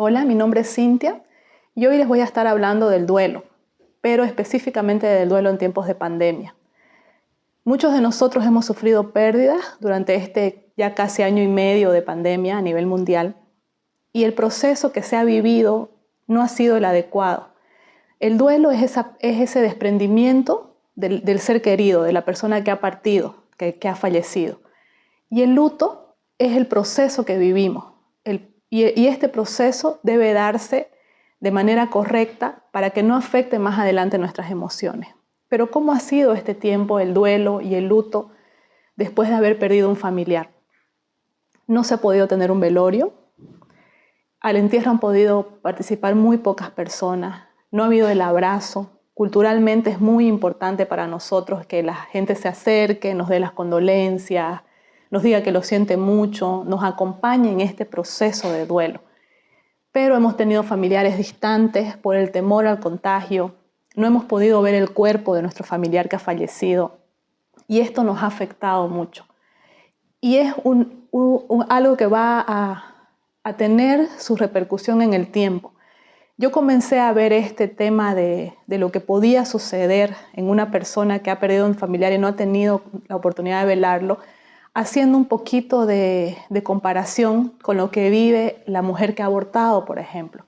Hola, mi nombre es Cintia y hoy les voy a estar hablando del duelo, pero específicamente del duelo en tiempos de pandemia. Muchos de nosotros hemos sufrido pérdidas durante este ya casi año y medio de pandemia a nivel mundial y el proceso que se ha vivido no ha sido el adecuado. El duelo es ese desprendimiento del ser querido, de la persona que ha partido, que ha fallecido. Y el luto es el proceso que vivimos. Y este proceso debe darse de manera correcta para que no afecte más adelante nuestras emociones. Pero ¿cómo ha sido este tiempo, el duelo y el luto después de haber perdido un familiar? No se ha podido tener un velorio. Al entierro han podido participar muy pocas personas. No ha habido el abrazo. Culturalmente es muy importante para nosotros que la gente se acerque, nos dé las condolencias, nos diga que lo siente mucho, nos acompañe en este proceso de duelo. Pero hemos tenido familiares distantes por el temor al contagio, no hemos podido ver el cuerpo de nuestro familiar que ha fallecido y esto nos ha afectado mucho. Y es algo que va a tener su repercusión en el tiempo. Yo comencé a ver este tema de lo que podía suceder en una persona que ha perdido un familiar y no ha tenido la oportunidad de velarlo, haciendo un poquito de comparación con lo que vive la mujer que ha abortado, por ejemplo.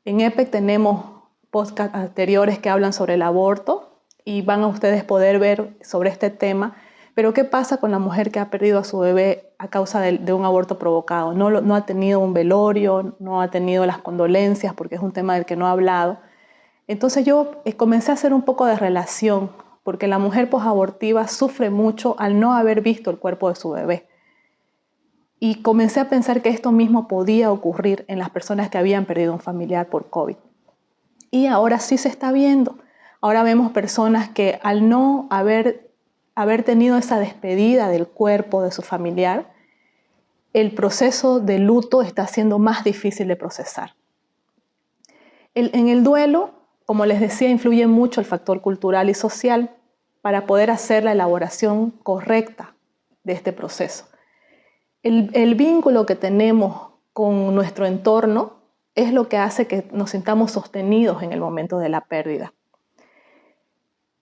En EPEC tenemos podcasts anteriores que hablan sobre el aborto y van a ustedes poder ver sobre este tema. Pero ¿qué pasa con la mujer que ha perdido a su bebé a causa de un aborto provocado? No ha tenido un velorio, no ha tenido las condolencias porque es un tema del que no ha hablado. Entonces yo comencé a hacer un poco de relación porque la mujer posabortiva sufre mucho al no haber visto el cuerpo de su bebé. Y comencé a pensar que esto mismo podía ocurrir en las personas que habían perdido un familiar por COVID. Y ahora sí se está viendo. Ahora vemos personas que al no haber tenido esa despedida del cuerpo de su familiar, el proceso de luto está siendo más difícil de procesar. En el duelo, como les decía, influye mucho el factor cultural y social para poder hacer la elaboración correcta de este proceso. El vínculo que tenemos con nuestro entorno es lo que hace que nos sintamos sostenidos en el momento de la pérdida.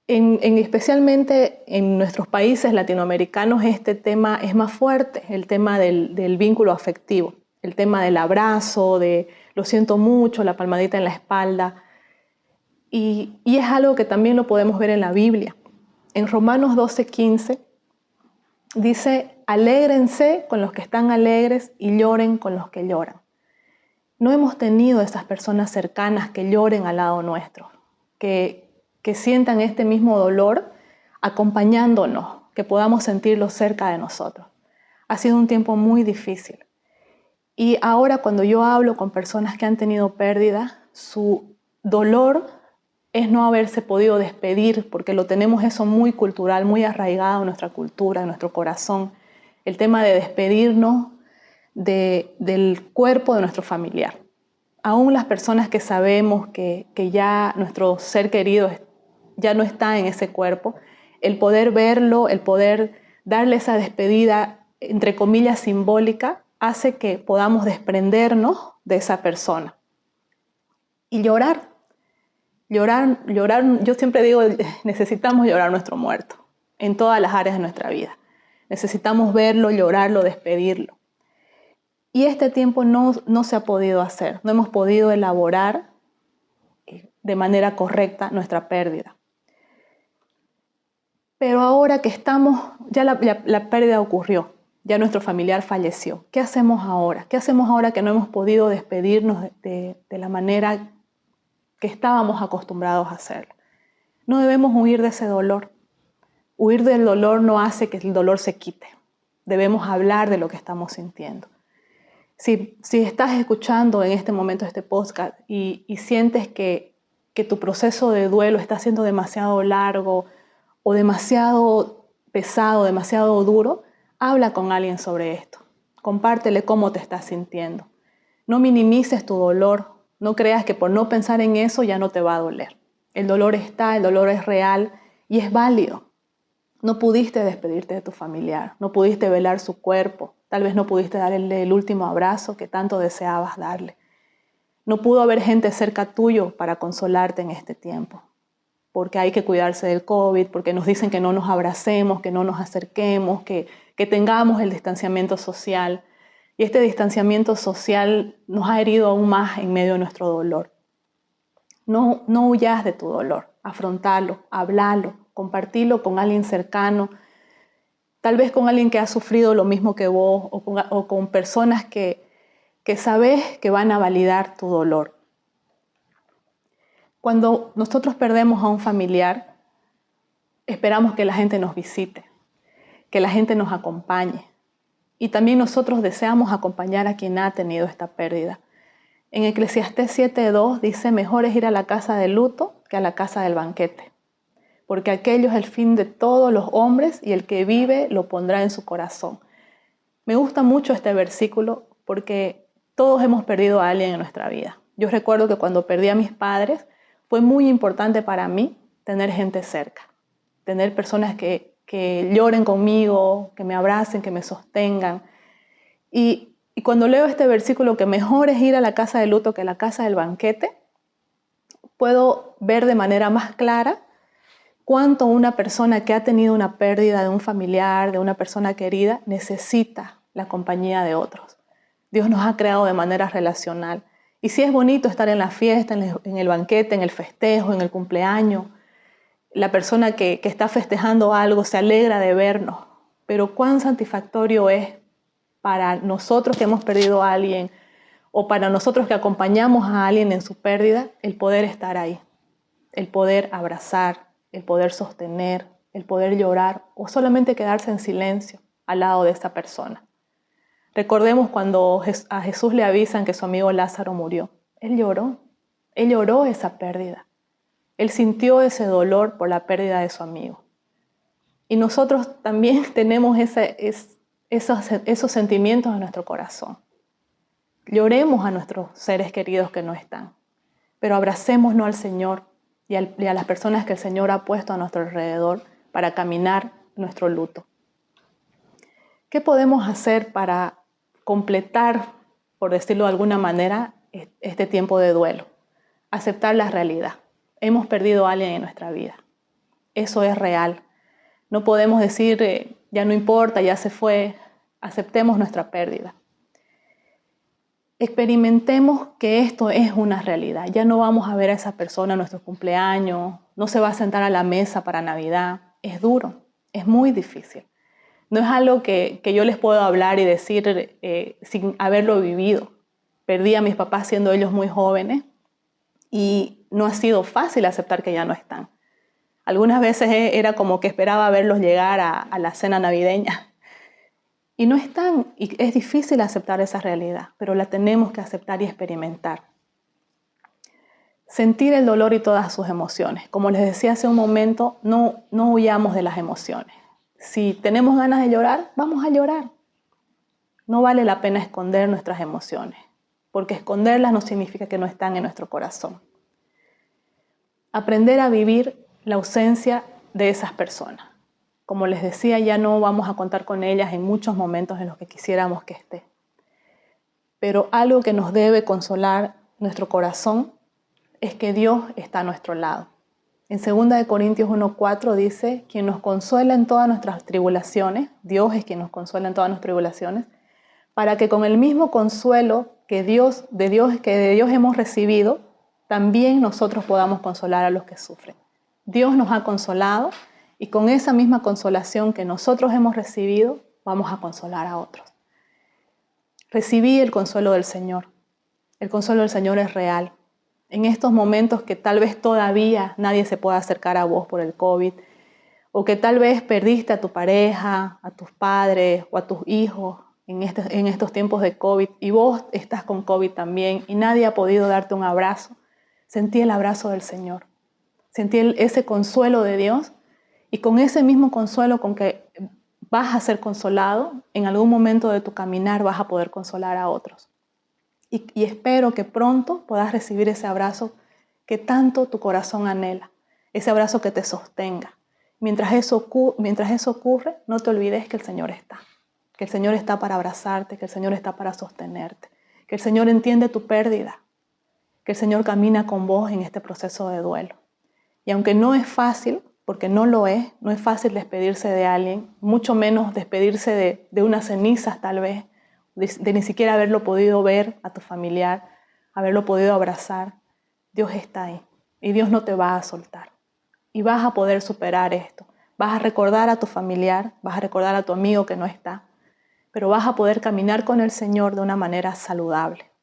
Especialmente en nuestros países latinoamericanos este tema es más fuerte, el tema del vínculo afectivo, el tema del abrazo, de lo siento mucho, la palmadita en la espalda. Y es algo que también lo podemos ver en la Biblia. En Romanos 12:15 dice, alégrense con los que están alegres y lloren con los que lloran. No hemos tenido esas personas cercanas que lloren al lado nuestro, que sientan este mismo dolor acompañándonos, que podamos sentirlo cerca de nosotros. Ha sido un tiempo muy difícil. Y ahora cuando yo hablo con personas que han tenido pérdida, su dolor es no haberse podido despedir, porque lo tenemos eso muy cultural, muy arraigado en nuestra cultura, en nuestro corazón. El tema de despedirnos del cuerpo de nuestro familiar. Aún las personas que sabemos que ya nuestro ser querido ya no está en ese cuerpo, el poder verlo, el poder darle esa despedida, entre comillas, simbólica, hace que podamos desprendernos de esa persona. Y llorar, yo siempre digo, necesitamos llorar a nuestro muerto, en todas las áreas de nuestra vida. Necesitamos verlo, llorarlo, despedirlo. Y este tiempo no se ha podido hacer, no hemos podido elaborar de manera correcta nuestra pérdida. Pero ahora que ya la pérdida ocurrió, ya nuestro familiar falleció. ¿Qué hacemos ahora? ¿Qué hacemos ahora que no hemos podido despedirnos de la manera que estábamos acostumbrados a hacerlo? No debemos huir de ese dolor. Huir del dolor no hace que el dolor se quite. Debemos hablar de lo que estamos sintiendo. Si estás escuchando en este momento este podcast y sientes que tu proceso de duelo está siendo demasiado largo o demasiado pesado, demasiado duro, habla con alguien sobre esto. Compártele cómo te estás sintiendo. No minimices tu dolor. No creas que por no pensar en eso ya no te va a doler. El dolor está, el dolor es real y es válido. No pudiste despedirte de tu familiar, no pudiste velar su cuerpo, tal vez no pudiste darle el último abrazo que tanto deseabas darle. No pudo haber gente cerca tuyo para consolarte en este tiempo, porque hay que cuidarse del COVID, porque nos dicen que no nos abracemos, que no nos acerquemos, que tengamos el distanciamiento social. Y este distanciamiento social nos ha herido aún más en medio de nuestro dolor. No huyas de tu dolor, afrontalo, hablalo, compartilo con alguien cercano, tal vez con alguien que ha sufrido lo mismo que vos o con personas que sabes que van a validar tu dolor. Cuando nosotros perdemos a un familiar, esperamos que la gente nos visite, que la gente nos acompañe. Y también nosotros deseamos acompañar a quien ha tenido esta pérdida. En Eclesiastés 7:2 dice, mejor es ir a la casa del luto que a la casa del banquete, porque aquello es el fin de todos los hombres y el que vive lo pondrá en su corazón. Me gusta mucho este versículo porque todos hemos perdido a alguien en nuestra vida. Yo recuerdo que cuando perdí a mis padres fue muy importante para mí tener gente cerca, tener personas que lloren conmigo, que me abracen, que me sostengan. Y cuando leo este versículo, que mejor es ir a la casa del luto que a la casa del banquete, puedo ver de manera más clara cuánto una persona que ha tenido una pérdida de un familiar, de una persona querida, necesita la compañía de otros. Dios nos ha creado de manera relacional. Y sí es bonito estar en la fiesta, en el banquete, en el festejo, en el cumpleaños. La persona que está festejando algo se alegra de vernos. Pero cuán satisfactorio es para nosotros que hemos perdido a alguien o para nosotros que acompañamos a alguien en su pérdida, el poder estar ahí, el poder abrazar, el poder sostener, el poder llorar o solamente quedarse en silencio al lado de esa persona. Recordemos cuando a Jesús le avisan que su amigo Lázaro murió. Él lloró esa pérdida. Él sintió ese dolor por la pérdida de su amigo. Y nosotros también tenemos esos sentimientos en nuestro corazón. Lloremos a nuestros seres queridos que no están, pero abracémonos al Señor y a las personas que el Señor ha puesto a nuestro alrededor para caminar nuestro luto. ¿Qué podemos hacer para completar, por decirlo de alguna manera, este tiempo de duelo? Aceptar la realidad. Hemos perdido a alguien en nuestra vida. Eso es real. No podemos decir, ya no importa, ya se fue. Aceptemos nuestra pérdida. Experimentemos que esto es una realidad. Ya no vamos a ver a esa persona en nuestro cumpleaños, no se va a sentar a la mesa para Navidad. Es duro, es muy difícil. No es algo que yo les puedo hablar y decir sin haberlo vivido. Perdí a mis papás siendo ellos muy jóvenes y no ha sido fácil aceptar que ya no están. Algunas veces era como que esperaba verlos llegar a la cena navideña. Y no están, y es difícil aceptar esa realidad, pero la tenemos que aceptar y experimentar. Sentir el dolor y todas sus emociones. Como les decía hace un momento, no huyamos de las emociones. Si tenemos ganas de llorar, vamos a llorar. No vale la pena esconder nuestras emociones, porque esconderlas no significa que no están en nuestro corazón. Aprender a vivir la ausencia de esas personas. Como les decía, ya no vamos a contar con ellas en muchos momentos en los que quisiéramos que esté. Pero algo que nos debe consolar nuestro corazón es que Dios está a nuestro lado. En 2 Corintios 1:4 dice, quien nos consuela en todas nuestras tribulaciones, Dios es quien nos consuela en todas nuestras tribulaciones, para que con el mismo consuelo que de Dios hemos recibido, también nosotros podamos consolar a los que sufren. Dios nos ha consolado y con esa misma consolación que nosotros hemos recibido, vamos a consolar a otros. Recibí el consuelo del Señor. El consuelo del Señor es real. En estos momentos que tal vez todavía nadie se pueda acercar a vos por el COVID, o que tal vez perdiste a tu pareja, a tus padres o a tus hijos en estos tiempos de COVID, y vos estás con COVID también y nadie ha podido darte un abrazo, sentí el abrazo del Señor. Sentí ese consuelo de Dios. Y con ese mismo consuelo con que vas a ser consolado, en algún momento de tu caminar vas a poder consolar a otros. Y espero que pronto puedas recibir ese abrazo que tanto tu corazón anhela, ese abrazo que te sostenga. Mientras eso ocurre, no te olvides que el Señor está. Que el Señor está para abrazarte, que el Señor está para sostenerte, que el Señor entiende tu pérdida. que el Señor camina con vos en este proceso de duelo. Y aunque no es fácil, porque no lo es, no es fácil despedirse de alguien, mucho menos despedirse de unas cenizas tal vez, de ni siquiera haberlo podido ver a tu familiar, haberlo podido abrazar. Dios está ahí y Dios no te va a soltar. Y vas a poder superar esto. Vas a recordar a tu familiar, vas a recordar a tu amigo que no está, pero vas a poder caminar con el Señor de una manera saludable.